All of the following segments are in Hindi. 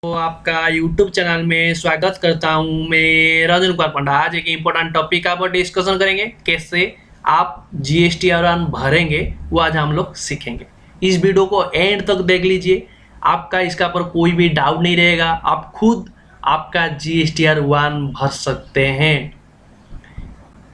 तो आपका YouTube चैनल में स्वागत करता हूं। मैं रंजन कुमार पंडा। आज एक इम्पोर्टेंट टॉपिक का पर डिस्कशन करेंगे, कैसे आप जीएसटी रिटर्न भरेंगे वो आज हम लोग सीखेंगे। इस वीडियो को एंड तक देख लीजिए, आपका इसका पर कोई भी डाउट नहीं रहेगा। आप खुद आपका जीएसटी रिटर्न भर सकते हैं।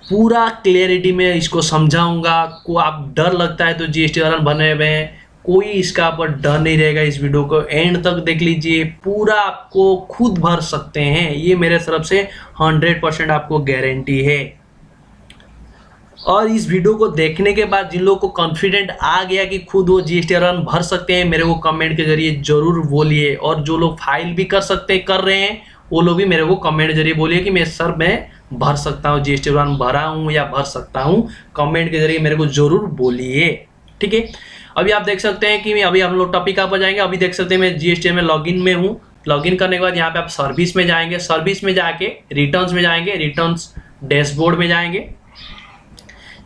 पूरा क्लियरिटी में इसको समझाऊंगा। को आप डर लगता है तो जीएसटी रिटर्न भरने में कोई इसका पर डर नहीं रहेगा। इस वीडियो को एंड तक देख लीजिए, पूरा आपको खुद भर सकते हैं, ये मेरे तरफ से 100% आपको गारंटी है। और इस वीडियो को देखने के बाद जिन लोगों को कॉन्फिडेंट आ गया कि खुद वो जीएसटी रिटर्न भर सकते हैं, मेरे को कमेंट के जरिए जरूर बोलिए। और जो लोग फाइल भी कर रहे हैं वो लोग भी मेरे को कमेंट के जरिए बोलिए कि मैं भर सकता हूँ, जीएसटी रिटर्न भरा हूँ या भर सकता हूँ। कमेंट के जरिए मेरे को जरूर बोलिए, ठीक है। अभी आप देख सकते हैं कि अभी हम लोग टॉपिक पर जाएंगे। अभी देख सकते हैं मैं जीएसटी में लॉगिन में हूँ। लॉगिन करने के बाद यहाँ पे आप सर्विस में जाएंगे। सर्विस में जाके रिटर्न्स में जाएंगे। रिटर्न्स डैशबोर्ड में जाएंगे।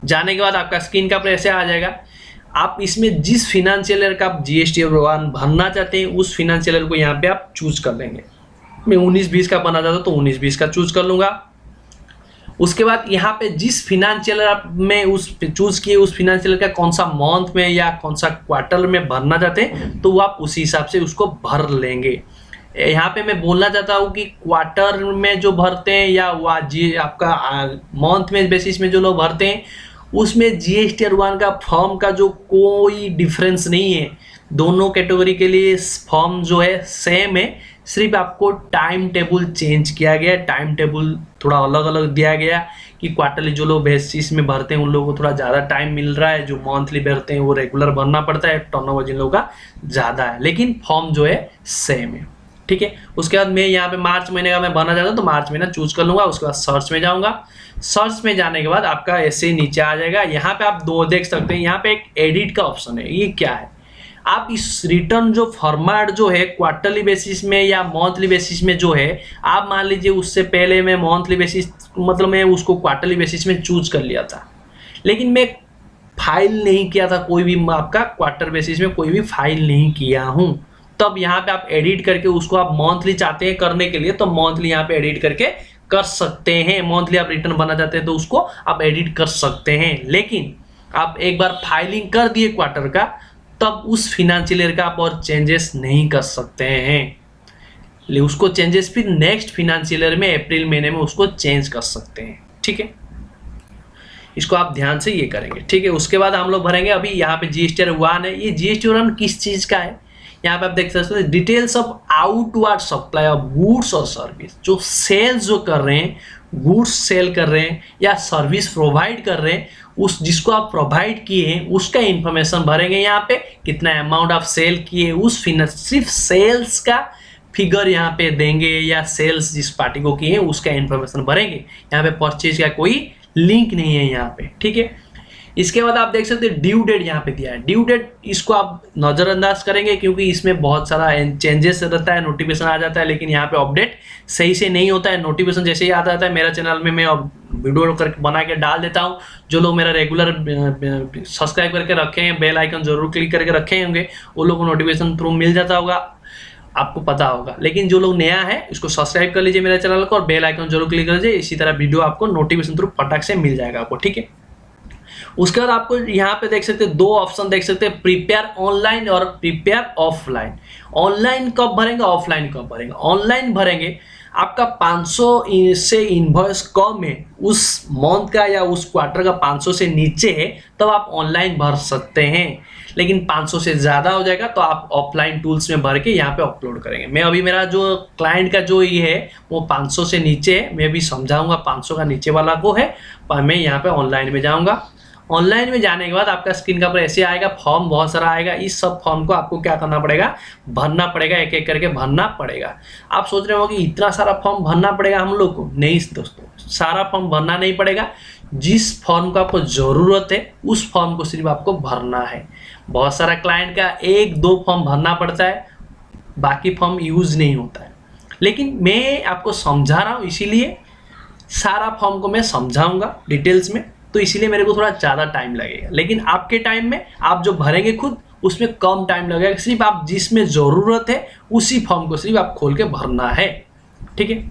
जाने के बाद आपका स्क्रीन का ऐसे आ जाएगा। आप इसमें जिस फाइनेंशियल ईयर का आप जीएसटी रिटर्न भरना चाहते हैं उस फाइनेंशियल ईयर को यहाँ पे आप चूज कर लेंगे। मैं 19-20 का बनना चाहता हूँ तो 19-20 का चूज कर लूंगा। उसके बाद यहाँ पे जिस फाइनेंशियल में उस चूज किए उस फाइनेंशियल का कौन सा मंथ में या कौन सा क्वार्टर में भरना चाहते हैं तो वो आप उसी हिसाब से उसको भर लेंगे। यहाँ पे मैं बोलना चाहता हूँ कि क्वार्टर में जो भरते हैं या आपका मंथ में बेसिस में जो लोग भरते हैं उसमें जीएसटी रिटर्न का फॉर्म का जो कोई डिफरेंस नहीं है। दोनों कैटेगरी के लिए फॉर्म जो है सेम है, सिर्फ आपको टाइम टेबल चेंज किया गया। टाइम टेबल थोड़ा अलग अलग दिया गया कि क्वार्टरली जो लोग बेसिस में भरते हैं उन लोगों को थोड़ा ज़्यादा टाइम मिल रहा है, जो मंथली भरते हैं वो रेगुलर भरना पड़ता है। टर्नओवर जिन लोगों का ज़्यादा है, लेकिन फॉर्म जो है सेम है, ठीक है। उसके बाद मैं यहाँ पे मार्च महीने का मैं भरना चाहता हूँ तो मार्च महीना चूज कर लूँगा। उसके बाद सर्च में जाऊँगा। सर्च में जाने के बाद आपका ऐसे नीचे आ जाएगा। यहाँ पे आप दो देख सकते हैं, यहाँ पे एक एडिट का ऑप्शन है। ये क्या है? आप इस रिटर्न जो फॉर्मेट जो है क्वार्टरली बेसिस में या मंथली बेसिस में जो है, आप मान लीजिए उससे पहले मैं मंथली बेसिस मतलब मैं उसको क्वार्टरली बेसिस में चूज कर लिया था, लेकिन मैं फाइल नहीं किया था कोई भी आपका क्वार्टर बेसिस में कोई भी फाइल नहीं किया हूँ। तब यहाँ पे आप एडिट करके उसको आप मंथली चाहते हैं करने के लिए तो मंथली यहाँ पे एडिट करके कर सकते हैं। मंथली आप रिटर्न बनाना चाहते हैं तो उसको आप एडिट कर सकते हैं। लेकिन आप एक बार फाइलिंग कर दिए क्वार्टर का तब उस फाइनेंशियल ईयर का आप और चेंजेस नहीं कर सकते हैं। उसको चेंजेस फिर नेक्स्ट फाइनेंशियल ईयर में अप्रैल महीने में उसको चेंज कर सकते हैं, ठीक है। इसको आप ध्यान से ये करेंगे, ठीक है। उसके बाद हम लोग भरेंगे। अभी यहाँ पे जीएसटी रिटर्न है। ये जीएसटी रिटर्न किस चीज का है यहाँ पे आप देख सकते हैं। Details of outward supply of goods और सर्विस, जो सेल्स जो कर रहे हैं, गुड्स सेल कर रहे हैं या सर्विस प्रोवाइड कर रहे हैं, उस जिसको आप प्रोवाइड किए हैं उसका इंफॉर्मेशन भरेंगे। यहाँ पे कितना अमाउंट आप सेल किए उस सिर्फ सेल्स का फिगर यहाँ पे देंगे या सेल्स जिस पार्टी को किए उसका इंफॉर्मेशन भरेंगे। यहाँ पे परचेज का कोई लिंक नहीं है यहाँ पे, ठीक है। इसके बाद आप देख सकते हैं ड्यू डेट यहाँ पे दिया है। ड्यू डेट इसको आप नज़रअंदाज करेंगे क्योंकि इसमें बहुत सारा चेंजेस रहता है, नोटिफिकेशन आ जाता है, लेकिन यहाँ पे अपडेट सही से नहीं होता है। नोटिफिकेशन जैसे ही आता है मेरा चैनल में मैं अब वीडियो करके बना के डाल देता हूँ। जो लोग मेरा रेगुलर सब्सक्राइब करके रखे हैं, बेल आइकन जरूर क्लिक करके रखे होंगे, वो लोग को नोटिफिकेशन थ्रू मिल जाता होगा, आपको पता होगा। लेकिन जो लोग नया है इसको सब्सक्राइब कर लीजिए मेरे चैनल को और बेल आइकन जरूर क्लिक कर लीजिए। इसी तरह वीडियो आपको नोटिफिकेशन थ्रू फटाक से मिल जाएगा आपको, ठीक है। उसके बाद आपको यहाँ पे देख सकते हैं दो ऑप्शन देख सकते हैं, प्रिपेयर ऑनलाइन और प्रिपेयर ऑफलाइन। ऑनलाइन कब भरेंगे, ऑफलाइन कब भरेंगे? ऑनलाइन भरेंगे आपका 500 से इनवॉइस कम है, उस मंथ का या उस क्वार्टर का 500 से नीचे है तब आप ऑनलाइन भर सकते हैं। लेकिन 500 से ज़्यादा हो जाएगा तो आप ऑफलाइन टूल्स में भर के यहाँ पे अपलोड करेंगे। मैं अभी मेरा जो क्लाइंट का जो ये है वो 500 से नीचे है, मैं भी समझाऊंगा 500 का नीचे वाला को है, पर मैं यहाँ पे ऑनलाइन में जाऊँगा। ऑनलाइन में जाने के बाद आपका स्क्रीन का पर ऐसे आएगा, फॉर्म बहुत सारा आएगा। इस सब फॉर्म को आपको क्या करना पड़ेगा, भरना पड़ेगा, एक एक करके भरना पड़ेगा। आप सोच रहे हो कि इतना सारा फॉर्म भरना पड़ेगा हम लोग को? नहीं दोस्तों, सारा फॉर्म भरना नहीं पड़ेगा। जिस फॉर्म को आपको ज़रूरत है उस फॉर्म को सिर्फ आपको भरना है। बहुत सारा क्लाइंट का 1-2 फॉर्म भरना पड़ता है, बाकी फॉर्म यूज़ नहीं होता है। लेकिन मैं आपको समझा रहा हूँ, इसीलिए सारा फॉर्म को मैं समझाऊंगा डिटेल्स में, तो इसीलिए मेरे को थोड़ा ज़्यादा टाइम लगेगा। लेकिन आपके टाइम में आप जो भरेंगे खुद उसमें कम टाइम लगेगा। सिर्फ आप जिसमें ज़रूरत है उसी फॉर्म को सिर्फ आप खोल के भरना है, ठीक है।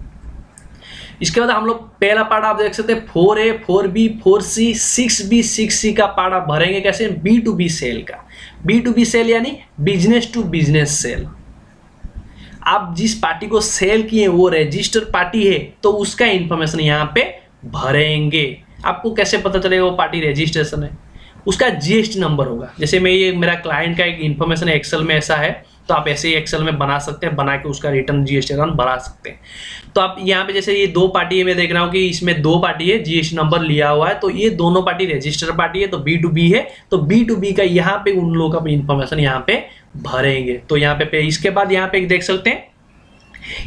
इसके बाद हम लोग पहला पार्ट आप देख सकते हैं 4A, 4B, 4C, 6B, 6C का पार्ट आप भरेंगे कैसे, B2B सेल का। B2B सेल यानी बिजनेस टू बिजनेस सेल। आप जिस पार्टी को सेल किए वो रजिस्टर्ड पार्टी है तो उसका इंफॉर्मेशन यहाँ पे भरेंगे। आपको कैसे पता चलेगा वो पार्टी रजिस्ट्रेशन है, उसका जीएसटी नंबर होगा। जैसे मैं ये मेरा क्लाइंट का एक इन्फॉर्मेशन एक्सेल में ऐसा है तो आप ऐसे ही एक्सेल में बना सकते हैं, बना के उसका रिटर्न जीएसटी रिटर्न बना सकते हैं। तो आप यहाँ पे जैसे ये 2 पार्टी है, मैं देख रहा हूँ कि इसमें 2 पार्टी है, जीएसटी नंबर लिया हुआ है, तो ये दोनों पार्टी रजिस्टर्ड पार्टी है, तो B2B है, तो B2B का यहाँ पे उन लोगों का इन्फॉर्मेशन यहाँ पे भरेंगे। तो यहाँ पे इसके बाद यहाँ पे देख सकते हैं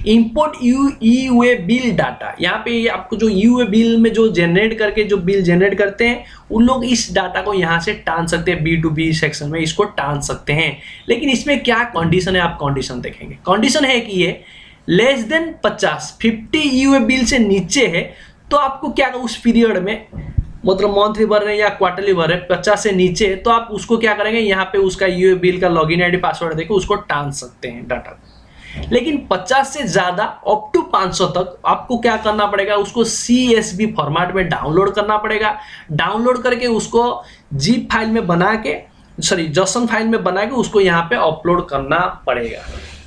इंपोर्ट ईयूए बिल डाटा। यहाँ पे आपको जो ईयूए बिल में जो जनरेट करके जो बिल जनरेट करते हैं उन लोग इस डाटा को यहाँ से टान सकते हैं, B2B सेक्शन में इसको टान सकते हैं। लेकिन इसमें क्या कंडीशन है, आप कंडीशन देखेंगे। कंडीशन है कि ये लेस देन 50 ईयूए बिल से नीचे है तो आपको क्या उस पीरियड में, मतलब मंथली भर रहे हैं या क्वार्टरली भर रहे हैं, 50 से नीचे है तो आप उसको क्या करेंगे, यहाँ पे उसका ईयूए बिल का लॉगिन आईडी पासवर्ड देके उसको टान सकते हैं डाटा। लेकिन 50 से ज्यादा अप टू 500 तक आपको क्या करना पड़ेगा, उसको CSV फॉर्मेट में डाउनलोड करना पड़ेगा। डाउनलोड करके उसको जिप फाइल में बना के, JSON फाइल में बना के उसको यहाँ पे अपलोड करना पड़ेगा,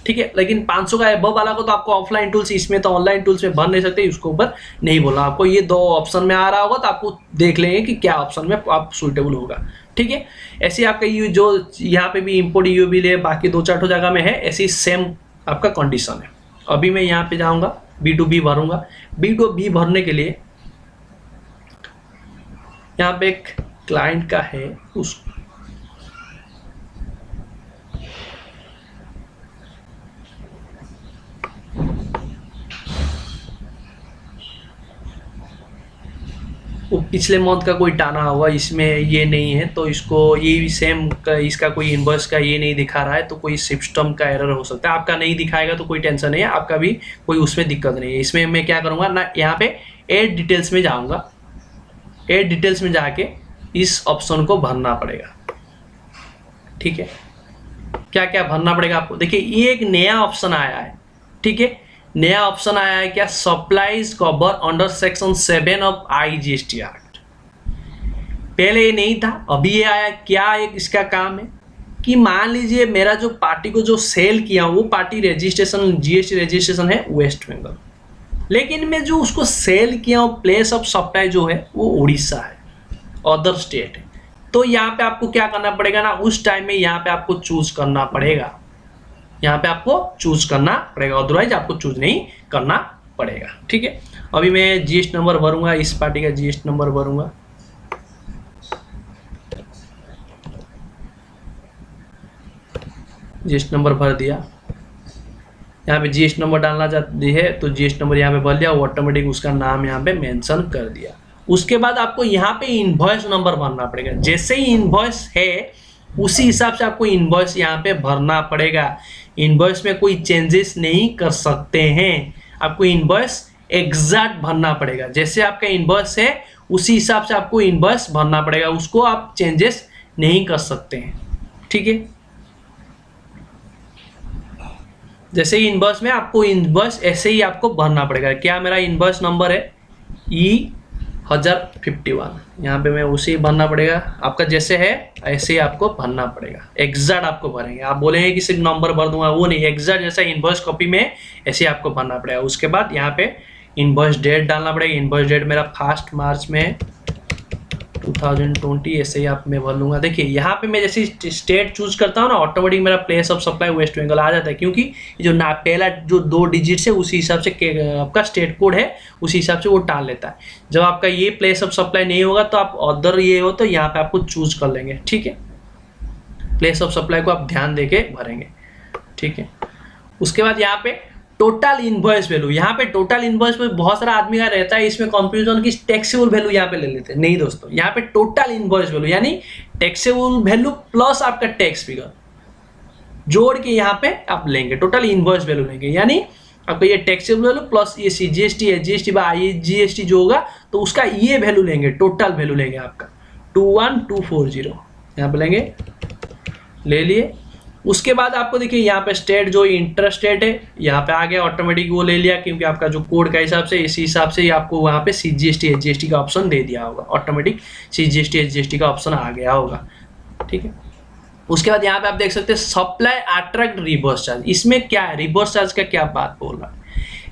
ठीक है। लेकिन 500 का एबव वाला को तो आपको ऑफलाइन टूल्स, इसमें तो ऑनलाइन टूल्स में भर नहीं सकते, उसको ऊपर नहीं बोला आपको। ये 2 ऑप्शन में आ रहा होगा तो आपको देख लेंगे कि क्या ऑप्शन में आप सुटेबल होगा, ठीक है। ऐसे आपका ये जो यहाँ पे भी इंपोर्ट ईयूए बिल है, बाकी 2-4 जगह में है, ऐसी सेम आपका कंडीशन है। अभी मैं यहाँ पे जाऊंगा B2B भरूंगा। B2B भरने के लिए यहाँ पे एक क्लाइंट का है, उस वो पिछले मंथ का कोई टाना होगा, इसमें ये नहीं है तो इसको ये सेम का इसका कोई इनवॉइस का ये नहीं दिखा रहा है तो कोई सिस्टम का एरर हो सकता है। आपका नहीं दिखाएगा तो कोई टेंशन नहीं है, आपका भी कोई उसमें दिक्कत नहीं है। इसमें मैं क्या करूँगा ना, यहाँ पे ऐड डिटेल्स में जाऊँगा। ऐड डिटेल्स में जाके इस ऑप्शन को भरना पड़ेगा, ठीक है। क्या क्या भरना पड़ेगा आपको, देखिए ये एक नया ऑप्शन आया है, ठीक है। नया ऑप्शन आया है क्या, supplies cover under section 7 of IGST act. पहले ये नहीं था, अभी ये आया। क्या एक इसका काम है कि मान लीजिए मेरा जो पार्टी को जो सेल किया वो पार्टी रजिस्ट्रेशन GST रजिस्ट्रेशन है वेस्ट बंगाल, लेकिन मैं जो उसको सेल किया हूँ प्लेस ऑफ सप्लाई जो है वो उड़ीसा है, अदर स्टेट है। तो यहाँ पे आपको क्या करना पड़ेगा ना, उस टाइम में यहाँ पे आपको चूज करना पड़ेगा, यहाँ पे आपको चूज करना पड़ेगा, अदरवाइज आपको चूज नहीं करना पड़ेगा, ठीक है। अभी मैं GST नंबर भरूंगा, इस पार्टी का GST नंबर भरूंगा। GST नंबर भर दिया। यहाँ पे GST नंबर डालना चाहती है तो GST नंबर यहाँ पे भर लिया, वो ऑटोमेटिक उसका नाम यहाँ पे मेंशन कर दिया। उसके बाद आपको यहाँ पे इनवॉइस नंबर भरना पड़ेगा। जैसे ही इनवॉइस है उसी हिसाब से आपको इनवॉइस यहाँ पे भरना पड़ेगा। इनवॉइस में कोई चेंजेस नहीं कर सकते हैं, आपको इनवॉइस एग्जैक्ट भरना पड़ेगा। जैसे आपका इनवॉइस है उसी हिसाब से आपको इनवॉइस भरना पड़ेगा, उसको आप चेंजेस नहीं कर सकते हैं, ठीक है। जैसे ही इनवॉइस में आपको इनवॉइस ऐसे ही आपको भरना पड़ेगा। क्या मेरा इनवॉइस नंबर है E1051, यहाँ पे मैं उसे ही भरना पड़ेगा। आपका जैसे है ऐसे ही आपको भरना पड़ेगा, एग्जैक्ट आपको भरेंगे। आप बोलेंगे कि सिर्फ नंबर भर दूंगा, वो नहीं, एग्जैक्ट जैसा इनवॉइस कॉपी में ऐसे ही आपको भरना पड़ेगा। उसके बाद यहाँ पे इनवॉइस डेट डालना पड़ेगा। इनवॉइस डेट मेरा 1 मार्च में 2020, ऐसे ही आप मैं भर लूंगा। देखिए यहाँ पे मैं जैसे स्टेट चूज करता हूँ ना, ऑटोमेटिक मेरा place of supply West Bengal आ जाता है, क्योंकि जो ना पहला जो 2 डिजिट है उसी हिसाब से आपका स्टेट कोड है, उसी हिसाब से वो टाल लेता है। जब आपका ये प्लेस ऑफ सप्लाई नहीं होगा तो आप अदर ये हो तो यहाँ पे आपको चूज कर लेंगे, ठीक है। प्लेस ऑफ सप्लाई को आप ध्यान देके भरेंगे, ठीक है। उसके बाद यहाँ पे टोटल इनवॉइस वैल्यू, यहाँ पे टोटल इनवॉइस में बहुत सारा आदमी का रहता है इसमें कंफ्यूजन की टैक्सेबल वैल्यू यहाँ पे ले लेते हैं। नहीं दोस्तों, यहाँ पे टोटल इनवॉइस वैल्यू यानी टैक्सेबल वैल्यू प्लस आपका टैक्स फिगर जोड़ के यहाँ पे आप लेंगे, टोटल इनवॉइस वैल्यू लेंगे। यानी आपको ये टैक्सेबल वैल्यू प्लस ये CGST है, GST बाय IGST जो होगा तो उसका ये वैल्यू लेंगे, टोटल वैल्यू लेंगे आपका 21240, यहाँ पे लेंगे ले लिए। उसके बाद आपको देखिए यहाँ पे स्टेट जो इंटर स्टेट है यहाँ पे आ गया ऑटोमेटिक, वो ले लिया क्योंकि आपका जो कोड का हिसाब से इसी हिसाब से आपको वहाँ पे CGST SGST का ऑप्शन दे दिया होगा, ऑटोमेटिक CGST SGST का ऑप्शन आ गया होगा, ठीक है। उसके बाद यहाँ पे आप देख सकते हैं सप्लाई अट्रैक्ट रिवर्स चार्ज। इसमें क्या है, रिवर्स चार्ज का क्या बात बोल रहा है,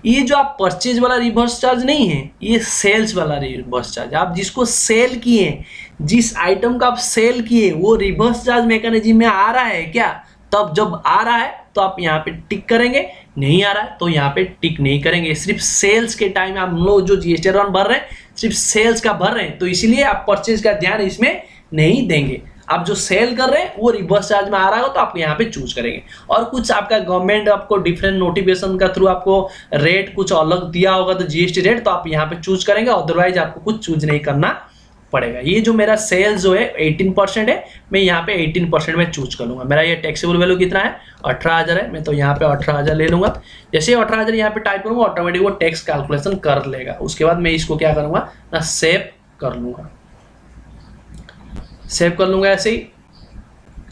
ये जो आप परचेज वाला रिवर्स चार्ज नहीं है, ये सेल्स वाला रिवर्स चार्ज। आप जिसको सेल किए, जिस आइटम का आप सेल किए वो रिवर्स चार्ज मैकेनिज्म में आ रहा है क्या, तब जब आ रहा है तो आप यहाँ पे टिक करेंगे, नहीं आ रहा है तो यहाँ पे टिक नहीं करेंगे। सिर्फ सेल्स के टाइम आप लोग जो GST रिटर्न भर रहे हैं सिर्फ सेल्स का भर रहे हैं, तो इसलिए आप परचेज का ध्यान इसमें नहीं देंगे। आप जो सेल कर रहे हैं वो रिवर्स चार्ज में आ रहा होगा तो आप यहाँ पे चूज करेंगे। और कुछ आपका गवर्नमेंट आपको डिफरेंट नोटिफिकेशन का थ्रू आपको रेट कुछ अलग दिया होगा तो GST रेट, तो आप यहाँ पे चूज करेंगे, अदरवाइज आपको कुछ चूज नहीं करना पड़ेगा। ये जो मेरा सेल्स जो है 18% है, मैं यहाँ पे 18% में चूज कर लूंगा। मेरा ये टैक्सेबल वैल्यू कितना है, 18,000 है, मैं तो यहाँ पे 18,000 ले लूंगा। जैसे 18,000 यहाँ पे टाइप करूंगा ऑटोमेटिक वो टैक्स कैलकुलेशन कर लेगा। उसके बाद मैं इसको क्या करूंगा ना, सेव कर लूंगा, सेव कर लूंगा। ऐसे ही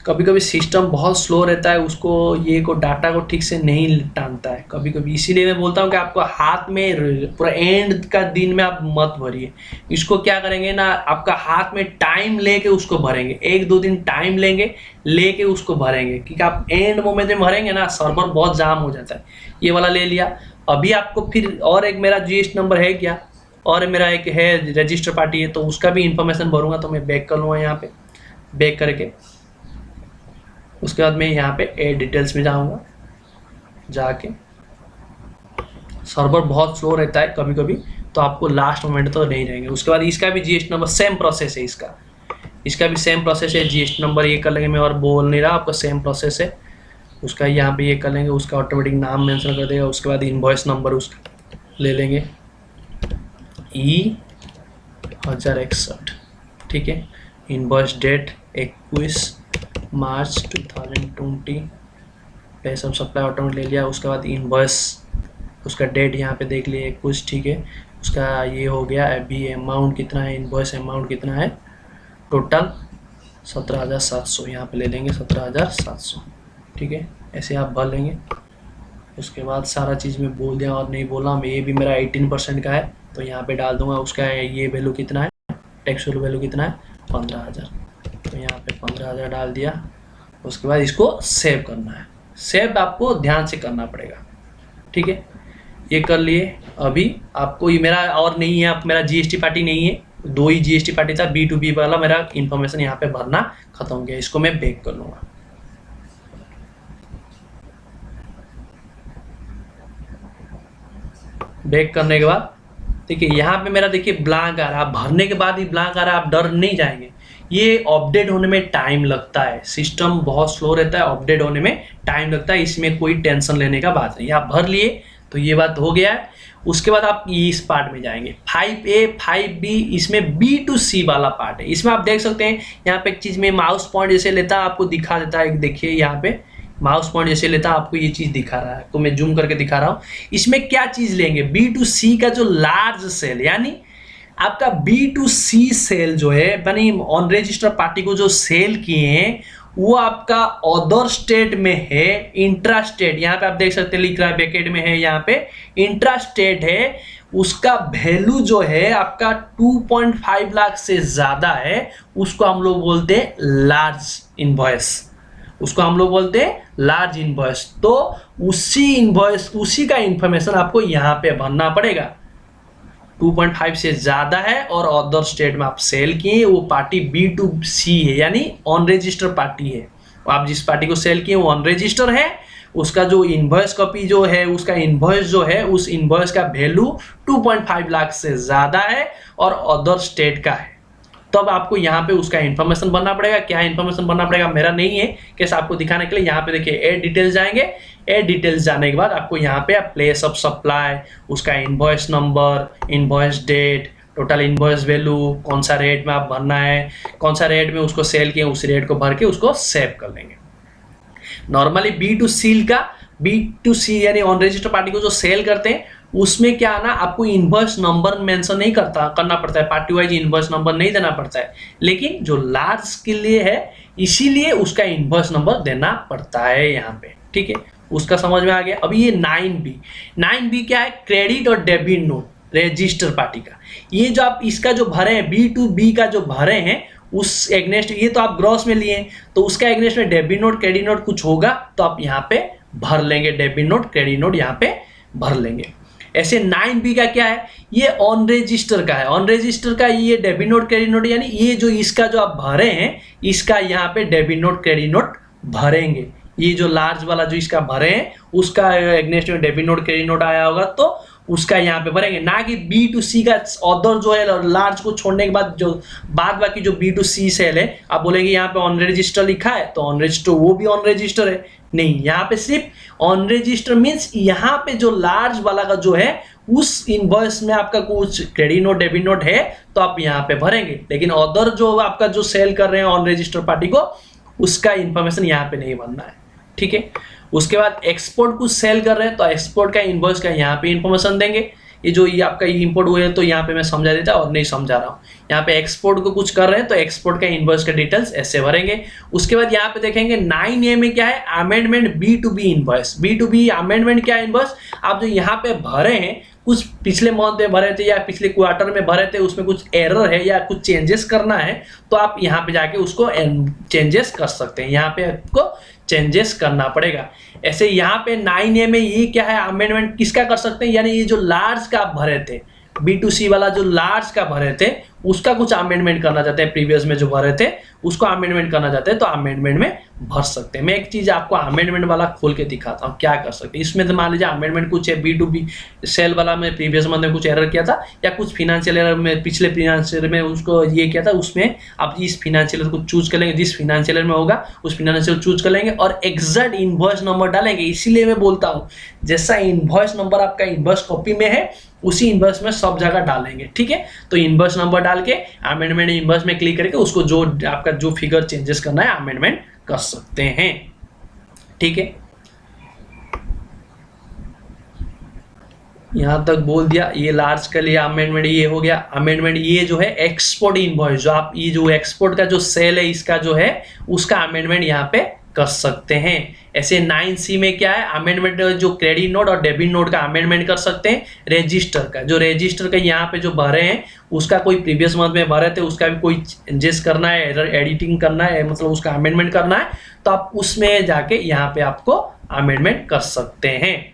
कभी कभी सिस्टम बहुत स्लो रहता है, उसको ये को डाटा को ठीक से नहीं टानता है कभी कभी, इसीलिए मैं बोलता हूँ कि आपको हाथ में पूरा एंड का दिन में आप मत भरिए। इसको क्या करेंगे ना, आपका हाथ में टाइम लेके उसको भरेंगे, 1-2 दिन टाइम लेंगे लेके उसको भरेंगे, क्योंकि आप एंड मोमेंट में भरेंगे ना सर्वर बहुत जाम हो जाता है। ये वाला ले लिया। अभी आपको फिर और एक मेरा GST नंबर है क्या, और मेरा एक है रजिस्टर पार्टी है, तो उसका भी इंफॉर्मेशन भरूंगा। तो मैं बैक कर लूँगा, यहाँ पे बैक करके उसके बाद मैं यहाँ पे एड डिटेल्स में जाऊँगा। जाके सर्वर बहुत स्लो रहता है कभी कभी, तो आपको लास्ट मोमेंट तो नहीं रहेंगे। उसके बाद इसका भी GST नंबर सेम प्रोसेस है, इसका भी सेम प्रोसेस है। GST नंबर ये कर लेंगे, मैं और बोल नहीं रहा, आपका सेम प्रोसेस है। उसका यहाँ पे ये कर लेंगे, उसका ऑटोमेटिक नाम मेंशन कर देगा। उसके बाद इनवॉइस नंबर उसका ले लेंगे E1061, ठीक है। Invoice date 21 March 2020, place of supply automatic ले लिया। उसके बाद इनवॉइस उसका डेट यहाँ पे देख लिए 21, ठीक है। उसका ये हो गया। अभी अमाउंट कितना है, इनवॉइस अमाउंट कितना है, टोटल 17,700 यहाँ पे ले लेंगे, 17,700, ठीक है। ऐसे आप भर लेंगे। उसके बाद सारा चीज़ में बोल दिया और नहीं बोला मैं, ये भी मेरा 18% का है तो यहाँ पे डाल दूंगा। उसका ये वैल्यू कितना है, टैक्सेबल वैल्यू कितना है, 15,000, तो यहाँ पे 15,000 डाल दिया। उसके बाद इसको सेव करना है, सेव आपको ध्यान से करना पड़ेगा, ठीक है। ये कर लिए। अभी आपको ये मेरा और नहीं है, आप मेरा GST पार्टी नहीं है, 2 ही GST पार्टी था, B2B वाला मेरा इंफॉर्मेशन यहाँ पे भरना खत्म हो गया। इसको मैं बैक कर लूँगा। बैक करने के बाद देखिए यहाँ पे मेरा देखिए ब्लैंक आ रहा है। आप भरने के बाद ही ब्लैंक आ रहा है, आप डर नहीं जाएंगे। ये अपडेट होने में टाइम लगता है, सिस्टम बहुत स्लो रहता है, अपडेट होने में टाइम लगता है, इसमें कोई टेंशन लेने का बात नहीं। आप भर लिए तो ये बात हो गया है। उसके बाद आप इस पार्ट में जाएंगे 5A 5B, इसमें B2C वाला पार्ट है। इसमें आप देख सकते हैं यहाँ पे एक चीज़ में माउस पॉइंट जैसे लेता है, आपको दिखा देता है। देखिए यहाँ पे माउस पॉइंट जैसे लेता है, आपको ये चीज़ दिखा रहा है, तो मैं जूम करके दिखा रहा हूँ। इसमें क्या चीज़ लेंगे, B2C का जो लार्ज सेल, यानी आपका B2C सेल जो है, यानी ऑन रजिस्टर पार्टी को जो सेल किए हैं वो आपका अदर स्टेट में है, इंट्रा स्टेट। यहाँ पे आप देख सकते हैं लिख रहा है ब्रैकेट में है, यहाँ पे इंट्रा स्टेट है। उसका वैल्यू जो है आपका 2.5 लाख से ज़्यादा है, उसको हम लोग बोलते हैं लार्ज इनवॉइस, उसको हम लोग बोलते हैं लार्ज इनवॉइस। तो उसी इनवॉइस, उसी का इंफॉर्मेशन आपको यहाँ पे भरना पड़ेगा। 2.5 से ज़्यादा है और अदर स्टेट में आप सेल किए, वो पार्टी B2C है, यानी ऑन रजिस्टर पार्टी है। आप जिस पार्टी को सेल किए वो ऑन रजिस्टर है, उसका जो इनवॉइस कॉपी जो है, उसका इनवॉइस जो है, उस इनवॉइस का वैल्यू 2.5 लाख से ज़्यादा है और अदर स्टेट का है। तब आपको यहाँ पे उसका इन्फॉर्मेशन भरना पड़ेगा। क्या इन्फॉर्मेशन भरना पड़ेगा मेरा नहीं है, कैसे आपको दिखाने के लिए। यहाँ पे देखिए एड डिटेल्स जाएंगे, एड डिटेल्स जाने के बाद आपको यहाँ पे प्लेस ऑफ सप्लाई, उसका invoice number, invoice date, total invoice value, कौन सा रेट में आप भरना है, कौन सा रेट में उसको सेल किए, उस रेट को भर के उसको सेव कर लेंगे। नॉर्मली B2C यानी ऑन रजिस्टर पार्टी को जो सेल करते हैं उसमें क्या ना, आपको इनवॉइस नंबर मेंशन नहीं करना पड़ता है, पार्टी वाइज इनवॉइस नंबर नहीं देना पड़ता है। लेकिन जो लार्ज के लिए है इसीलिए उसका इनवॉइस नंबर देना पड़ता है यहाँ पे, ठीक है। उसका समझ में आ गया। अभी ये 9B क्या है, क्रेडिट और डेबिट नोट रजिस्टर पार्टी का। ये जो आप इसका जो भरे हैं B2B का जो भरे हैं उस एग्नेस्ट, ये तो आप ग्रॉस में लिए तो उसका एग्नेस्ट में डेबिट नोट क्रेडिट नोट कुछ होगा तो आप यहाँ पे भर लेंगे, डेबिट नोट क्रेडिट नोट यहाँ पे भर लेंगे। ऐसे 9B का क्या है, ये ऑन रजिस्टर का है। ऑन रजिस्टर का ये डेबिट नोट क्रेडिट नोट, यानी ये जो इसका जो आप भरे हैं इसका यहाँ पे डेबिट नोट क्रेडिट नोट भरेंगे। ये जो लार्ज वाला जो इसका भरे हैं उसका एग्नेस्ट में डेबिट नोट क्रेडिट नोट आया होगा तो उसका यहाँ पे भरेंगे, ना कि B2C का अदर जो है लार्ज को छोड़ने के बाद जो बाद बाकी जो B2C सेल है आप बोलेंगे यहाँ पे ऑन रजिस्टर लिखा है तो ऑन रजिस्टर वो भी ऑन रजिस्टर है, नहीं, यहाँ पे सिर्फ ऑन रजिस्टर मीन्स यहाँ पे जो लार्ज वाला का जो है उस इनवॉइस में आपका कुछ क्रेडिट नोट डेबिट नोट है तो आप यहाँ पे भरेंगे, लेकिन अदर जो आपका जो सेल कर रहे हैं ऑन रजिस्टर पार्टी को उसका इंफॉर्मेशन यहाँ पे नहीं भरना है, ठीक है। उसके बाद एक्सपोर्ट कुछ सेल कर रहे हैं तो एक्सपोर्ट का इनवॉइस का यहाँ पे इंफॉर्मेशन देंगे। ये जो ये आपका इंपोर्ट हुए है तो यहाँ पे मैं समझा देता और नहीं समझा रहा हूँ। यहाँ पे एक्सपोर्ट को कुछ कर रहे हैं तो एक्सपोर्ट का इनवॉइस का डिटेल्स ऐसे भरेंगे। उसके बाद यहाँ पे देखेंगे 9A में क्या है, amendment B2B invoice. B2B amendment क्या इनवॉइस, आप जो यहाँ पे भरे हैं कुछ पिछले मंथ में भरे थे या पिछले क्वार्टर में भरे थे उसमें कुछ एरर है या कुछ चेंजेस करना है तो आप यहाँ पे जाके उसको चेंजेस कर सकते हैं, यहाँ पे आपको चेंजेस करना पड़ेगा। ऐसे यहाँ पे 9A में ये क्या है, अमेंडमेंट किसका कर सकते हैं, यानी ये जो लार्ज का आप भरे थे B2C वाला जो लार्ज का भरे थे उसका कुछ अमेंडमेंट करना चाहते हैं, प्रीवियस में जो भरे थे उसको अमेंडमेंट करना चाहते हैं तो अमेंडमेंट में भर सकते हैं। मैं एक चीज आपको अमेंडमेंट वाला खोल के दिखाता हूँ क्या कर सकते हैं। इसमें तो मान लीजिए अमेंडमेंट कुछ है, B2B सेल वाला में प्रीवियस मंथ में कुछ एरर किया था या कुछ फिनेंशियल एरर में पिछले फिनेंशियल में उसको ये किया था, उसमें आप इस फिनेंशियल को चूज कर लेंगे, जिस फिनेंशियल में होगा उस फिनेंशियल चूज कर लेंगे और एग्जैक्ट इनवॉइस नंबर डालेंगे। इसीलिए मैं बोलता हूँ जैसा इनवॉइस नंबर आपका इनवॉइस कॉपी में है उसी इनवॉइस में सब जगह डालेंगे, ठीक है। तो इनवॉइस नंबर डाल के अमेंडमेंट इनवॉइस में क्लिक करके उसको जो आपका जो फिगर चेंजेस करना है अमेंडमेंट कर सकते हैं, ठीक है। यहां तक बोल दिया। ये लार्ज के लिए अमेंडमेंट ये हो गया। अमेंडमेंट ये जो है एक्सपोर्ट इनवॉइस, जो आप ये जो एक्सपोर्ट का जो सेल है इसका जो है उसका अमेंडमेंट यहाँ पे कर सकते हैं। ऐसे 9C में क्या है, अमेंडमेंट जो क्रेडिट नोट और डेबिट नोट का अमेंडमेंट कर सकते हैं। रजिस्टर का जो रजिस्टर का यहाँ पे जो भरे हैं उसका कोई प्रीवियस मंथ में भरे थे उसका भी कोई चेंजेस करना है, एडिटिंग करना है, मतलब उसका अमेंडमेंट करना है तो आप उसमें जाके यहाँ पे आपको अमेंडमेंट कर सकते हैं,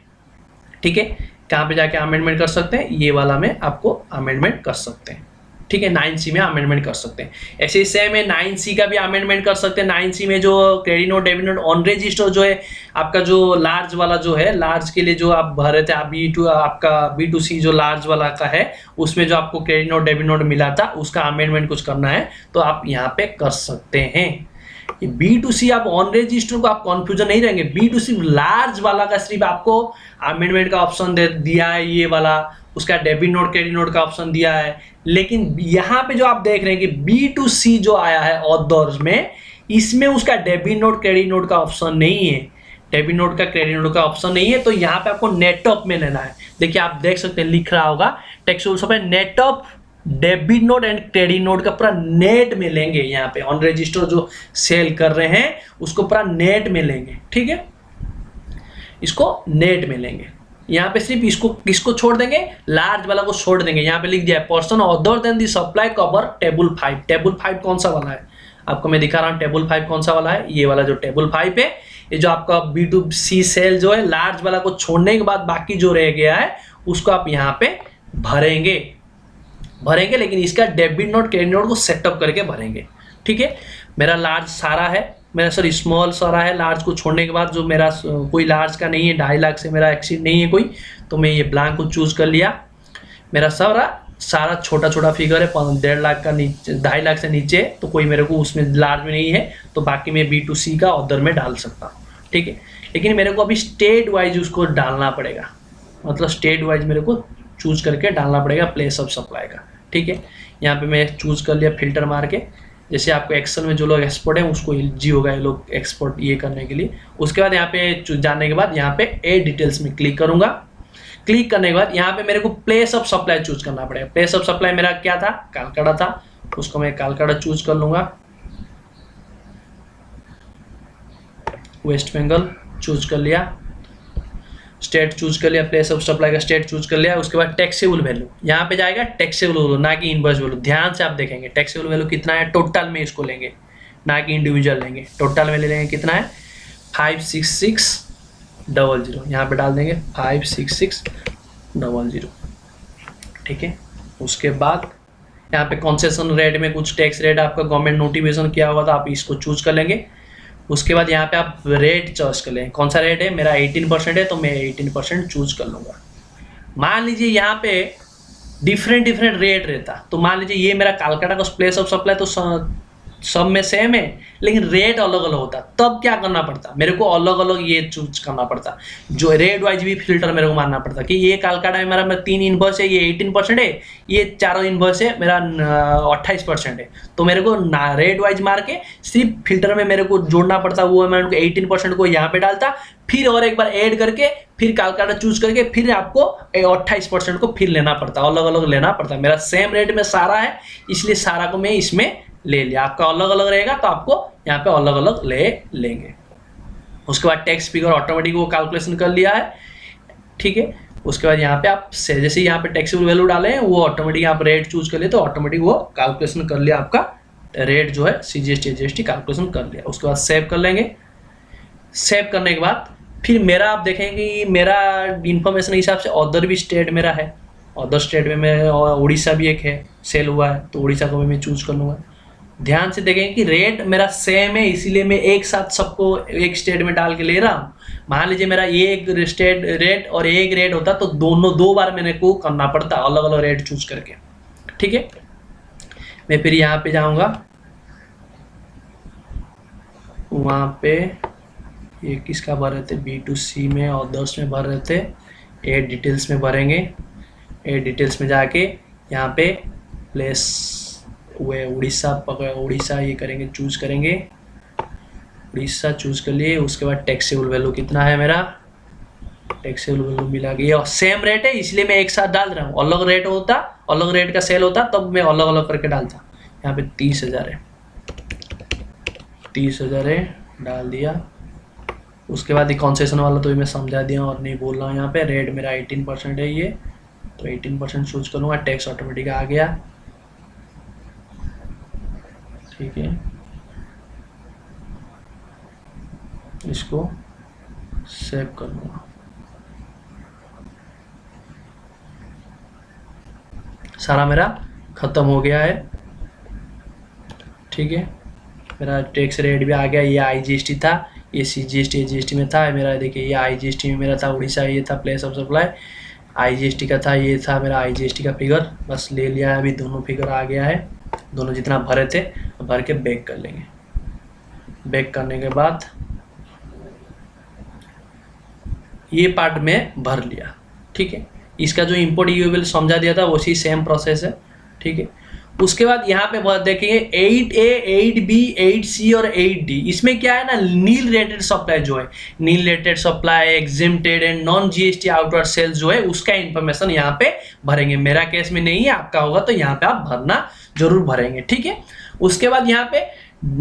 ठीक है। कहाँ पे जाके अमेंडमेंट कर सकते हैं, ये वाला में आपको अमेंडमेंट कर सकते हैं, ठीक है। 9C में अमेंडमेंट कर सकते हैं। ऐसे ही सेम है 9C का भी अमेंडमेंट कर सकते हैं। 9C में जो credit note debit note on register जो है आपका जो लार्ज वाला जो है, लार्ज के लिए जो आप भरे थे आप आपका B2C जो लार्ज वाला का है उसमें जो आपको क्रेडिट नोट डेबिट नोट मिला था उसका अमेंडमेंट कुछ करना है तो आप यहाँ पे कर सकते हैं। B2C आप ऑन रजिस्टर को आप कंफ्यूजन नहीं रहेंगे। B2C लार्ज वाला का सिर्फ आपको अमेंडमेंट का ऑप्शन दिया है ये वाला, उसका डेबिट नोट क्रेडिट नोट का ऑप्शन दिया है, लेकिन यहाँ पे जो आप देख रहे हैं कि B2C जो आया है अदर्स में इसमें उसका डेबिट नोट क्रेडिट नोट का ऑप्शन नहीं है, डेबिट नोट का क्रेडिट नोट का ऑप्शन नहीं है। तो यहाँ पे आपको नेट ऑफ में लेना है। देखिए आप देख सकते हैं लिख रहा होगा टेक्स्ट रूल्स पे net of debit note and credit note का पूरा नेट में लेंगे। यहाँ पे ऑन रजिस्टर जो सेल कर रहे हैं उसको पूरा नेट में लेंगे, ठीक है, इसको नेट में लेंगे। यहाँ पे सिर्फ इसको छोड़ देंगे, लार्ज वाला को छोड़ देंगे। यहाँ पे लिख दिया है पर्सन अदर देन दी सप्लाई कवर टेबल 5। टेबल 5 कौन सा वाला है आपको मैं दिखा रहा हूँ। टेबल 5 कौन सा वाला है, ये वाला जो टेबल 5 है, ये जो आपका B2C सेल जो है लार्ज वाला को छोड़ने के बाद बाकी जो रह गया है उसको आप यहाँ पे भरेंगे, लेकिन इसका डेबिट नोट क्रेडिट नोट को सेटअप करके भरेंगे, ठीक है। मेरा लार्ज सारा है, मेरा सर स्मॉल सारा है। लार्ज को छोड़ने के बाद जो मेरा कोई लार्ज का नहीं है, 2.5 लाख से मेरा एक्सीड नहीं है कोई, तो मैं ये ब्लैंक को चूज कर लिया। मेरा सारा छोटा छोटा फिगर है, 1.5 लाख का नीचे, 2.5 लाख से नीचे, तो कोई मेरे को उसमें लार्ज में नहीं है तो बाकी मैं B2C का अदर में डाल सकता हूँ, ठीक है। लेकिन मेरे को अभी स्टेट वाइज उसको डालना पड़ेगा, मतलब स्टेट वाइज मेरे को चूज करके डालना पड़ेगा प्लेस ऑफ सप्लाई का, ठीक है। यहाँ पे मैं चूज कर लिया फिल्टर मार के। जैसे आपको एक्सेल में जो लोग एक्सपोर्ट है उसको इजी होगा ये लोग एक्सपोर्ट ये करने के लिए। उसके बाद यहाँ पे जाने के बाद यहाँ पे ए डिटेल्स में क्लिक करूंगा। क्लिक करने के बाद यहाँ पे मेरे को प्लेस ऑफ सप्लाई चूज करना पड़ेगा। प्लेस ऑफ सप्लाई मेरा क्या था, कालकाड़ा था, उसको मैं कालकाड़ा चूज कर लूंगा। वेस्ट बंगाल चूज कर लिया, स्टेट चूज कर लिया, प्लेस ऑफ सप्लाई का स्टेट चूज कर लिया। उसके बाद टैक्सेबल वैल्यू यहाँ पे जाएगा, टैक्सेबल वैल्यू ना कि इनवॉइस वैल्यू। ध्यान से आप देखेंगे टैक्सेबल वैल्यू कितना है, टोटल में इसको लेंगे ना कि इंडिविजुअल लेंगे, टोटल में ले लेंगे। कितना है 56600, यहाँ पे डाल देंगे 56600, ठीक है। उसके बाद यहाँ पे कंसेशन रेट में कुछ टैक्स रेट आपका गवर्नमेंट नोटिफिकेशन किया होगा तो आप इसको चूज कर लेंगे। उसके बाद यहाँ पे आप रेट चॉइस कर लें, कौन सा रेट है, मेरा 18% है तो मैं 18% चूज कर लूँगा। मान लीजिए यहाँ पे डिफरेंट रेट रहता, तो मान लीजिए ये मेरा कलकत्ता का प्लेस ऑफ सप्लाई तो सब में सेम है, लेकिन रेट अलग अलग होता, तब क्या करना पड़ता, मेरे को अलग अलग ये चूज करना पड़ता, जो रेट वाइज भी फिल्टर मेरे को मानना पड़ता कि ये कलकत्ता में मेरा 3 इनवॉइस है, ये 18% है, ये 4 इनवॉइस है, मेरा 28% है। तो मेरे को रेट वाइज मार के सिर्फ फिल्टर में मेरे को जोड़ना पड़ता, वो अमाउंट को 18% को यहाँ पे डालता, फिर और एक बार ऐड करके फिर कलकत्ता चूज करके फिर आपको 28% को फिर लेना पड़ता, अलग अलग लेना पड़ता। मेरा सेम रेट में सारा है इसलिए सारा को मैं इसमें ले लिया, आपका अलग अलग रहेगा तो आपको यहाँ पे अलग अलग ले लेंगे। उसके बाद टैक्स फिगर ऑटोमेटिक वो कैलकुलेशन कर लिया है, ठीक है। उसके बाद यहाँ पे आप जैसे यहाँ पे टैक्सेबल वैल्यू डालें वो ऑटोमेटिक आप रेट चूज कर लिए तो ऑटोमेटिक वो कैलकुलेशन कर लिया, आपका रेट जो है CGST GST कैलकुलेशन कर लिया। उसके बाद सेव कर लेंगे। सेव करने के बाद फिर मेरा आप देखेंगे कि मेरा इन्फॉर्मेशन के हिसाब से अदर भी स्टेट मेरा है, अदर स्टेट में मैं उड़ीसा भी एक है सेल हुआ है तो उड़ीसा को भी मैं चूज कर लूँगा। ध्यान से देखें कि रेट मेरा सेम है इसीलिए मैं एक साथ सबको एक स्टेट में डाल के ले रहा हूँ। मान लीजिए मेरा ये एक स्टेट रेट और एक रेट होता तो दोनों 2 बार मेरे को करना पड़ता अलग अलग रेट चूज करके, ठीक है। मैं फिर यहाँ पे जाऊँगा, वहाँ पे ये किसका भर रहे थे, B2C में और 10 में भर रहे थे, एड डिटेल्स में भरेंगे। एड डिटेल्स में जाके यहाँ पे प्लेस वे उड़ीसा पकड़, उड़ीसा ये करेंगे, चूज करेंगे, उड़ीसा चूज कर लिए। उसके बाद टैक्सेबल वैल्यू कितना है मेरा, टैक्सेबल वैल्यू मिला गया और सेम रेट है इसलिए मैं एक साथ डाल रहा हूँ। अलग रेट होता, अलग रेट का सेल होता तब मैं अलग अलग करके डालता। यहाँ पे 30,000 है, 30,000 है, डाल दिया। उसके बाद ये कंसेशन वाला तो मैं समझा दिया और नहीं बोल रहा हूँ। यहाँ पे रेट मेरा 18% है ये, तो 18% चूज करूँगा, टैक्स ऑटोमेटिक आ गया, ठीक है। इसको सेव कर लूँगा। सारा मेरा खत्म हो गया है, ठीक है। मेरा टैक्स रेट भी आ गया, ये IGST था, ये CGST GST में था मेरा। देखिए ये IGST में मेरा था उड़ीसा, ये था प्लेस ऑफ सप्लाई, IGST का था, ये था मेरा IGST का फिगर, बस ले लिया है। अभी दोनों फिगर आ गया है, दोनों जितना भरे थे भर के बैक कर लेंगे। बैक करने के बाद ये पार्ट में भर लिया, ठीक है। इसका जो इंपोर्ट यूएल समझा दिया था वैसी सेम प्रोसेस है, ठीक है। उसके बाद यहाँ पे देखेंगे 8A 8B 8C और 8D, इसमें क्या है ना, नील रेटेड सप्लाई जो है, nil rated supply, exempted and non GST outward sales जो है उसका इन्फॉर्मेशन यहाँ पे भरेंगे। मेरा केस में नहीं है, आपका होगा तो यहाँ पे आप भरना जरूर भरेंगे, ठीक है। उसके बाद यहाँ पे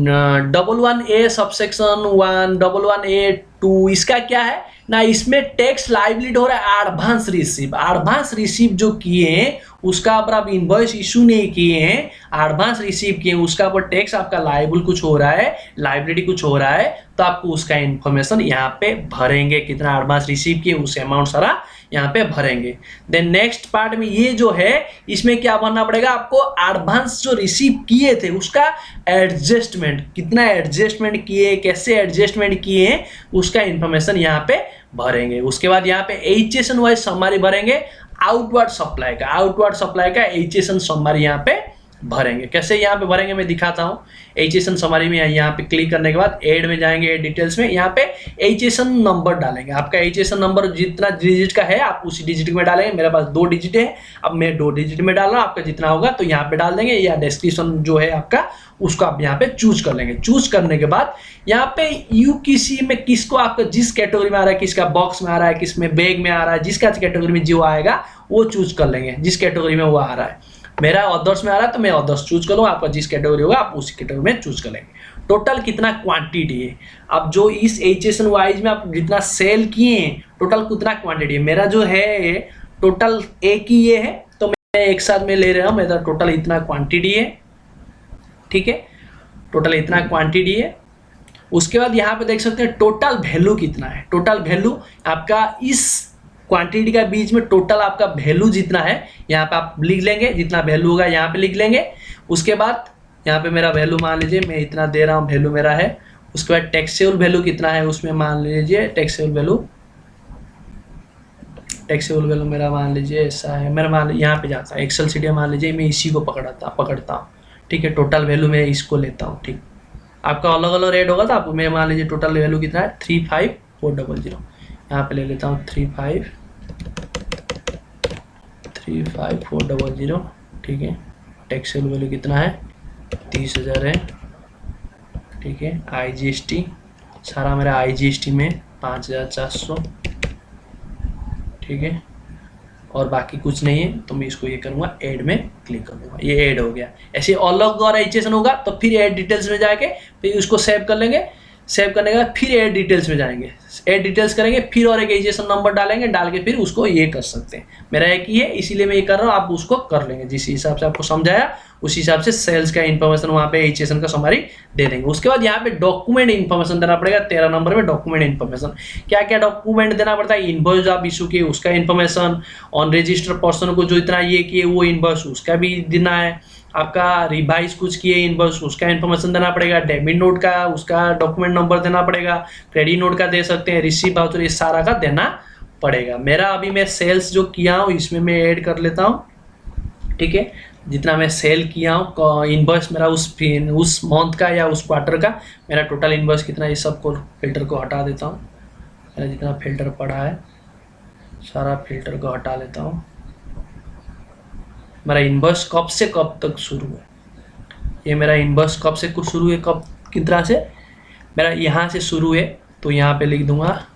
11A सबसेक्शन 1 11A2 इसका क्या है ना, इसमें टैक्स लाइबिलिटी हो रहा है एडवांस रिसीव। एडवांस रिसीव जो किए हैं उसका ऊपर आप इनवॉइस इशू नहीं किए हैं, एडवांस रिसीव किए हैं, उसका ऊपर टैक्स आपका लाइबल कुछ हो रहा है, लाइबिलिटी कुछ हो रहा है, तो आपको उसका इन्फॉर्मेशन यहाँ पे भरेंगे, कितना एडवांस रिसीव किए उस अमाउंट सारा यहाँ पे भरेंगे। देन नेक्स्ट पार्ट में ये जो है इसमें क्या भरना पड़ेगा आपको, एडवांस जो रिसीव किए थे उसका एडजस्टमेंट, कितना एडजस्टमेंट किए, कैसे एडजस्टमेंट किए हैं उसका इन्फॉर्मेशन यहाँ पे भरेंगे। उसके बाद यहाँ पे HSN वाइज समरी भरेंगे, आउटवर्ड सप्लाई का HSN समरी यहाँ पे भरेंगे। कैसे यहाँ पे भरेंगे मैं दिखाता हूँ। HSN समरी में यहाँ पे क्लिक करने के बाद एड में जाएंगे, एड डिटेल्स में यहाँ पे HSN नंबर डालेंगे। आपका HSN नंबर जितना डिजिट का है आप उसी डिजिट में डालेंगे। मेरे पास 2 डिजिट है, अब मैं 2 डिजिट में डाल रहा हूँ, आपका जितना होगा तो यहाँ पे डाल देंगे, या डिस्क्रिप्शन जो है आपका उसको आप यहाँ पे चूज कर लेंगे। चूज करने के बाद यहाँ पे किसी में किसको आपका जिस कैटेगरी में आ रहा है, किसका बॉक्स में आ रहा है, किसमें बैग में आ रहा है, जिसका कैटेगरी में जो आएगा वो चूज कर लेंगे, जिस कैटेगरी में वो आ रहा है। मेरा अदर्स में आ रहा है तो मैं अदर्स चूज करूँगा, आपका जिस कैटेगरी होगा आप उसी कैटेगरी में चूज कर लेंगे। टोटल कितना क्वांटिटी है। अब जो इस HSN वाइज में आप जितना सेल किए हैं टोटल कितना क्वांटिटी है, मेरा जो है टोटल एक ही ये है तो मैं एक साथ में ले रहा हूँ, मेरा टोटल इतना क्वांटिटी है, ठीक है, टोटल इतना क्वांटिटी है। उसके बाद यहाँ पे देख सकते हैं टोटल वैल्यू कितना है। टोटल वैल्यू आपका इस क्वांटिटी का बीच में टोटल आपका वैल्यू जितना है यहाँ पे आप लिख लेंगे, जितना वैल्यू होगा यहाँ पे लिख लेंगे। उसके बाद यहाँ पे मेरा वैल्यू मान लीजिए मैं इतना दे रहा हूँ, वैल्यू मेरा है। उसके बाद टैक्सेबल वैल्यू कितना है उसमें मान लीजिए टैक्सेबल वैल्यू मेरा मान लीजिए ऐसा है, मेरा मान यहाँ पे जाता है एक्सेल शीट मान लीजिए मैं इसी को पकड़ता हूँ, ठीक है। टोटल वैल्यू मैं इसको लेता हूँ, ठीक। आपका अलग अलग रेट होगा तो आप मैं मान लीजिए टोटल वैल्यू कितना है 35400, यहाँ पे ले लेता हूँ 35400, ठीक है। टैक्सेबल वैल्यू कितना है 30,000 है, ठीक है। IGST सारा मेरा IGST में 5,400, ठीक है, और बाकी कुछ नहीं है तो मैं इसको ये करूँगा ऐड में क्लिक कर दूंगा, ये ऐड हो गया। ऐसे अलग और HSN होगा तो फिर ऐड डिटेल्स में जाके फिर उसको सेव कर लेंगे, सेव करने के बाद फिर ऐड डिटेल्स में जाएंगे, ऐड डिटेल्स करेंगे, फिर और एक HSN नंबर डालेंगे, डाल के फिर उसको ये कर सकते हैं। मेरा एक ही है इसीलिए मैं ये कर रहा हूँ, आप उसको कर लेंगे जिस हिसाब से आपको समझाया उस हिसाब से सेल्स का इन्फॉर्मेशन वहाँ पे HSN का समरी दे देंगे। उसके बाद यहाँ पे डॉक्यूमेंट इन्फॉर्मेशन देना पड़ेगा 13 नंबर में। डॉक्यूमेंट इन्फॉर्मेशन क्या क्या डॉक्यूमेंट देना पड़ता है, इनवॉइस आप इशू किए उसका इन्फॉर्मेशन, ऑन रजिस्टर पर्सन को जो इतना ये किए वो इनवॉइस उसका भी देना है, आपका रिवाइज कुछ किए इनवॉइस उसका इन्फॉर्मेशन देना पड़ेगा, डेबिट नोट का उसका डॉक्यूमेंट नंबर देना पड़ेगा, क्रेडिट नोट का दे सकते हैं, रिसीव वाउचर ये सारा का देना पड़ेगा। मेरा अभी मैं सेल्स जो किया हूँ इसमें मैं ऐड कर लेता हूँ, ठीक है। जितना मैं सेल किया हूँ इनवॉइस मेरा उस मंथ का या उस क्वार्टर का मेरा टोटल इनवॉइस कितना, ये सबको फिल्टर को हटा देता हूँ। मेरा जितना फिल्टर पड़ा है सारा फिल्टर को हटा लेता हूँ। मेरा इनवॉइस कब से कब तक शुरू है, ये मेरा इनवॉइस कब से कुछ शुरू है, कब किस तरह से मेरा यहाँ से शुरू है तो यहाँ पे लिख दूंगा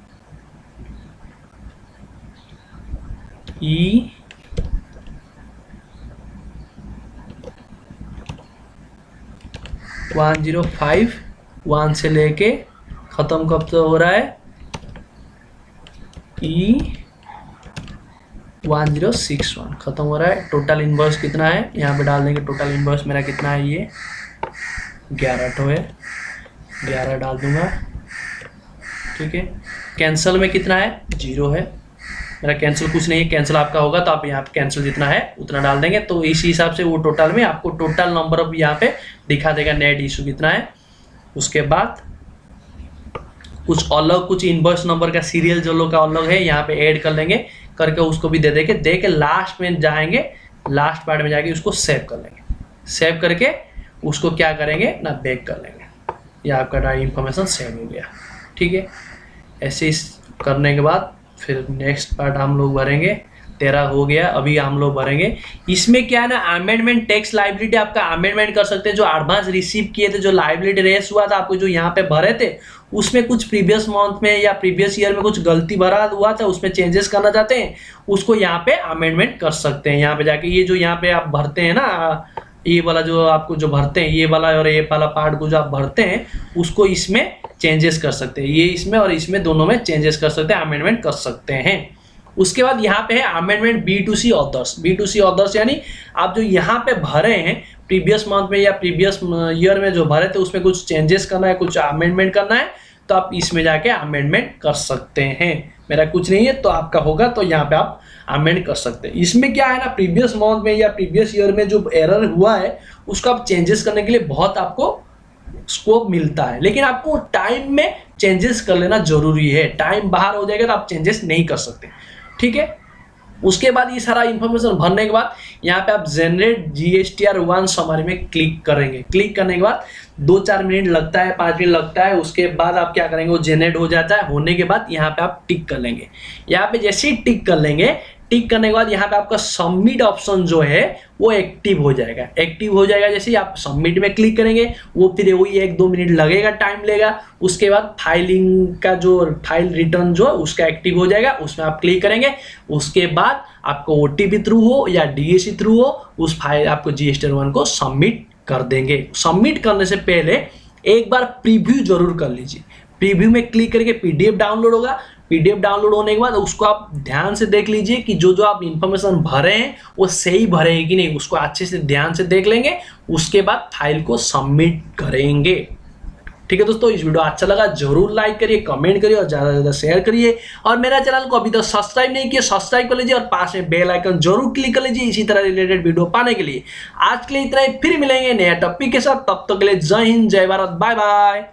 E1051 से लेके ख़त्म कब तक हो रहा है E1061 ख़त्म हो रहा है। टोटल इनवॉइस कितना है यहाँ पे डाल देंगे, टोटल इनवॉइस मेरा कितना है ये 11 ठो है, 11 डाल दूंगा, ठीक है। कैंसिल में कितना है 0 है, मेरा कैंसिल कुछ नहीं है, कैंसिल आपका होगा तो आप यहाँ पे कैंसिल जितना है उतना डाल देंगे तो इस हिसाब से वो टोटल में आपको टोटल नंबर अब यहाँ पे दिखा देगा नेट इशू कितना है। उसके बाद कुछ अलग कुछ इनवॉइस नंबर का सीरियल जो लोग का अलग है यहाँ पे ऐड कर लेंगे, करके उसको भी दे के लास्ट में जाएंगे, लास्ट पार्ट में जाके उसको सेव कर लेंगे, सेव करके उसको क्या करेंगे ना बैक कर लेंगे, ये आपका इन्फॉर्मेशन सेव हो गया, ठीक है। ऐसे करने के बाद फिर नेक्स्ट पार्ट हम लोग भरेंगे, 13 हो गया, अभी हम लोग भरेंगे। इसमें क्या है ना अमेंडमेंट टैक्स लायबिलिटी आपका अमेंडमेंट कर सकते हैं, जो एडवांस रिसीव किए थे, जो लायबिलिटी रेस हुआ था आपको जो यहाँ पे भरे थे उसमें कुछ प्रीवियस मंथ में या प्रीवियस ईयर में कुछ गलती भरा हुआ था उसमें चेंजेस करना चाहते हैं उसको यहाँ पे अमेंडमेंट कर सकते हैं। यहाँ पे जाके ये जो यहाँ पे आप भरते हैं ना ये वाला जो आपको जो भरते हैं ये वाला और ये वाला पार्ट को जो आप भरते हैं उसको इसमें चेंजेस कर सकते हैं, ये इसमें और इसमें दोनों में चेंजेस कर सकते हैं, अमेंडमेंट कर सकते हैं। उसके बाद यहाँ पे है amendment B2C authors. B2C authors यानी आप जो यहाँ पे भरे हैं प्रीवियस मंथ में या प्रीवियस ईयर में जो भरे थे उसमें कुछ चेंजेस करना है, कुछ अमेंडमेंट करना है तो आप इसमें जाके अमेंडमेंट कर सकते हैं। मेरा कुछ नहीं है तो आपका होगा तो यहाँ पे आप अमेंड कर सकते हैं। इसमें क्या है ना प्रीवियस मंथ में या प्रीवियस ईयर में जो एरर हुआ है उसको आप चेंजेस करने के लिए बहुत आपको स्कोप मिलता है, लेकिन आपको टाइम में चेंजेस कर लेना जरूरी है। टाइम बाहर हो जाएगा तो आप चेंजेस नहीं कर सकते, ठीक है। उसके बाद ये सारा इन्फॉर्मेशन भरने के बाद यहाँ पे आप जनरेट GSTR 1 समरी में क्लिक करेंगे। क्लिक करने के बाद 2-4 मिनट लगता है, 5 मिनट लगता है। उसके बाद आप क्या करेंगे वो जनरेट हो जाता है। होने के बाद यहाँ पे आप टिक कर लेंगे। यहाँ पे जैसे ही टिक कर लेंगे, टिक करने के बाद यहाँ पे आपका सबमिट ऑप्शन जो है वो एक्टिव हो जाएगा। एक्टिव हो जाएगा जैसे ही आप सबमिट में क्लिक करेंगे वो फिर वही 1-2 मिनट लगेगा, टाइम लेगा। उसके बाद फाइलिंग का जो फाइल रिटर्न जो उसका एक्टिव हो जाएगा, उसमें आप क्लिक करेंगे। उसके बाद आपको OTP थ्रू हो या DAC थ्रू हो उस फाइल आपको GSTR 1 को सबमिट कर देंगे। सबमिट करने से पहले एक बार प्रीव्यू जरूर कर लीजिए। प्रीव्यू में क्लिक करके पीडीएफ डाउनलोड होगा, पीडीएफ डाउनलोड होने के बाद उसको आप ध्यान से देख लीजिए कि जो जो आप इंफॉर्मेशन भरे हैं वो सही भरे हैं कि नहीं, उसको अच्छे से ध्यान से देख लेंगे। उसके बाद फाइल को सबमिट करेंगे। ठीक है दोस्तों, इस वीडियो अच्छा लगा जरूर लाइक करिए, कमेंट करिए और ज़्यादा से ज़्यादा शेयर करिए। और मेरा चैनल को अभी तक सब्सक्राइब नहीं किया, सब्सक्राइब कर लीजिए और पास में बेल आइकन जरूर क्लिक कर लीजिए इसी तरह रिलेटेड वीडियो पाने के लिए। आज के लिए इतना ही, फिर मिलेंगे नया टॉपिक के साथ। तब तक के लिए जय हिंद, जय भारत, बाय बाय।